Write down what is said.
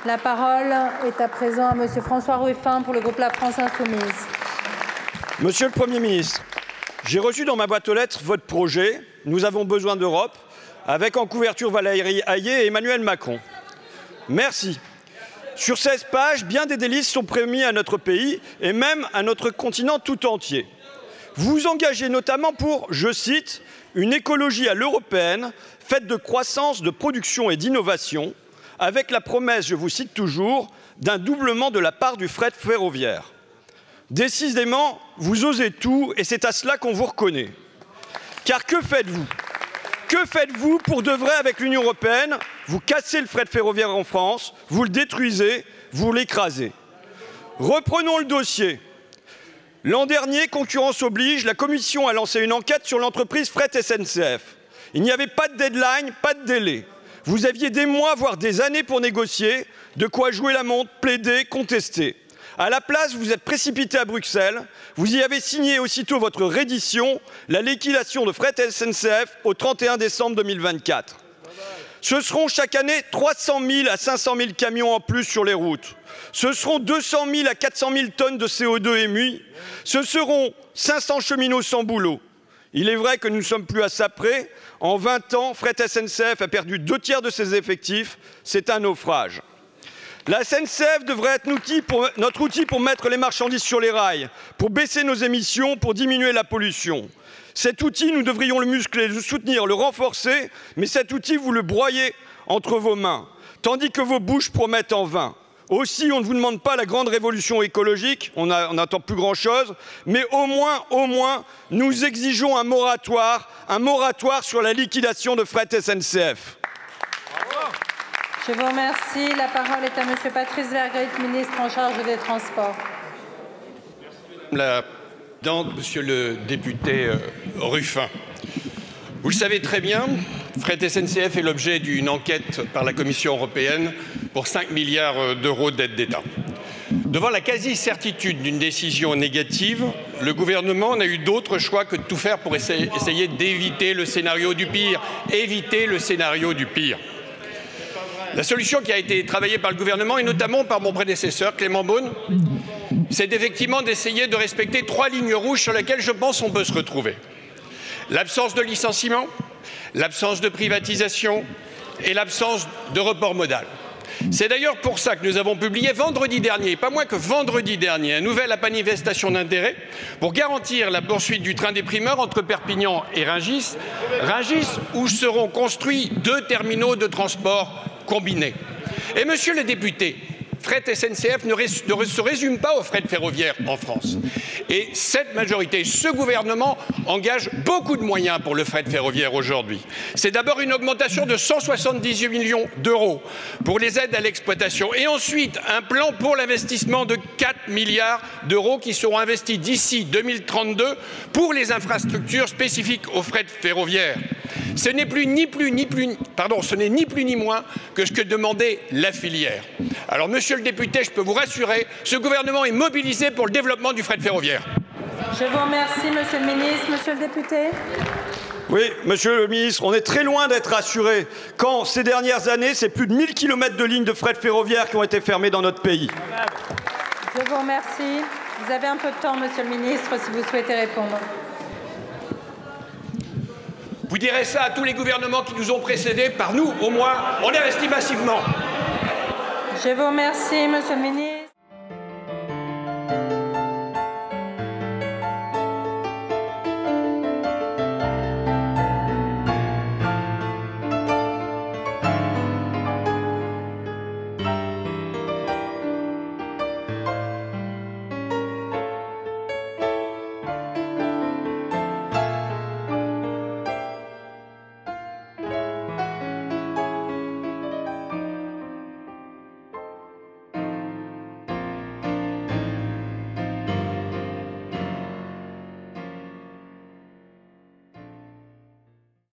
La parole est à présent à Monsieur François Ruffin pour le groupe La France Insoumise. Monsieur le Premier ministre, j'ai reçu dans ma boîte aux lettres votre projet « Nous avons besoin d'Europe » avec en couverture Valérie Hayé et Emmanuel Macron. Merci. Sur 16 pages, bien des délices sont promis à notre pays et même à notre continent tout entier. Vous vous engagez notamment pour, je cite, « une écologie à l'européenne faite de croissance, de production et d'innovation » avec la promesse, je vous cite toujours, d'un doublement de la part du fret ferroviaire. Décidément, vous osez tout et c'est à cela qu'on vous reconnaît. Car que faites-vous? Que faites-vous pour de vrai avec l'Union européenne? Vous cassez le fret ferroviaire en France, vous le détruisez, vous l'écrasez. Reprenons le dossier. L'an dernier, concurrence oblige, la Commission a lancé une enquête sur l'entreprise Fret SNCF. Il n'y avait pas de deadline, pas de délai. Vous aviez des mois, voire des années pour négocier, de quoi jouer la montre, plaider, contester. À la place, vous êtes précipité à Bruxelles, vous y avez signé aussitôt votre reddition, la liquidation de Fret SNCF au 31 décembre 2024. Ce seront chaque année 300 000 à 500 000 camions en plus sur les routes. Ce seront 200 000 à 400 000 tonnes de CO2 émis. Ce seront 500 cheminots sans boulot. Il est vrai que nous ne sommes plus à ça près. En 20 ans, Fret SNCF a perdu 2/3 de ses effectifs. C'est un naufrage. La SNCF devrait être notre outil pour mettre les marchandises sur les rails, pour baisser nos émissions, pour diminuer la pollution. Cet outil, nous devrions le muscler, le soutenir, le renforcer, mais cet outil, vous le broyez entre vos mains, tandis que vos bouches promettent en vain. Aussi, on ne vous demande pas la grande révolution écologique, on n'attend plus grand-chose, mais au moins, nous exigeons un moratoire sur la liquidation de Fret SNCF. Je vous remercie. La parole est à Monsieur Patrice Vergrit, ministre en charge des Transports. La présidente, Monsieur le député Ruffin, vous le savez très bien, Fret SNCF est l'objet d'une enquête par la Commission européenne pour 5 milliards d'euros d'aide d'État. Devant la quasi-certitude d'une décision négative, le gouvernement n'a eu d'autre choix que de tout faire pour essayer d'éviter le scénario du pire. Éviter le scénario du pire. La solution qui a été travaillée par le gouvernement, et notamment par mon prédécesseur, Clément Beaune, c'est effectivement d'essayer de respecter 3 lignes rouges sur lesquelles je pense on peut se retrouver. L'absence de licenciement, l'absence de privatisation et l'absence de report modal. C'est d'ailleurs pour ça que nous avons publié vendredi dernier, pas moins que vendredi dernier, un nouvel manifestation d'intérêt pour garantir la poursuite du train des primeurs entre Perpignan et Rungis, où seront construits 2 terminaux de transport combinés. Et monsieur le député, Fret SNCF ne se résume pas au fret ferroviaire en France. Et cette majorité, ce gouvernement engage beaucoup de moyens pour le fret ferroviaire aujourd'hui. C'est d'abord une augmentation de 178 millions d'euros pour les aides à l'exploitation. Et ensuite, un plan pour l'investissement de 4 milliards d'euros qui seront investis d'ici 2032 pour les infrastructures spécifiques au fret ferroviaire. Ce n'est ni plus ni moins que ce que demandait la filière. Alors, monsieur le député, je peux vous rassurer, ce gouvernement est mobilisé pour le développement du fret ferroviaire. Je vous remercie, monsieur le ministre. Monsieur le député. Oui, monsieur le ministre, on est très loin d'être rassurés. Quand, ces dernières années, c'est plus de 1000 km de lignes de fret ferroviaire qui ont été fermées dans notre pays. Je vous remercie. Vous avez un peu de temps, monsieur le ministre, si vous souhaitez répondre. Vous direz ça à tous les gouvernements qui nous ont précédés. Par nous, au moins, on investit massivement. Je vous remercie, monsieur le ministre.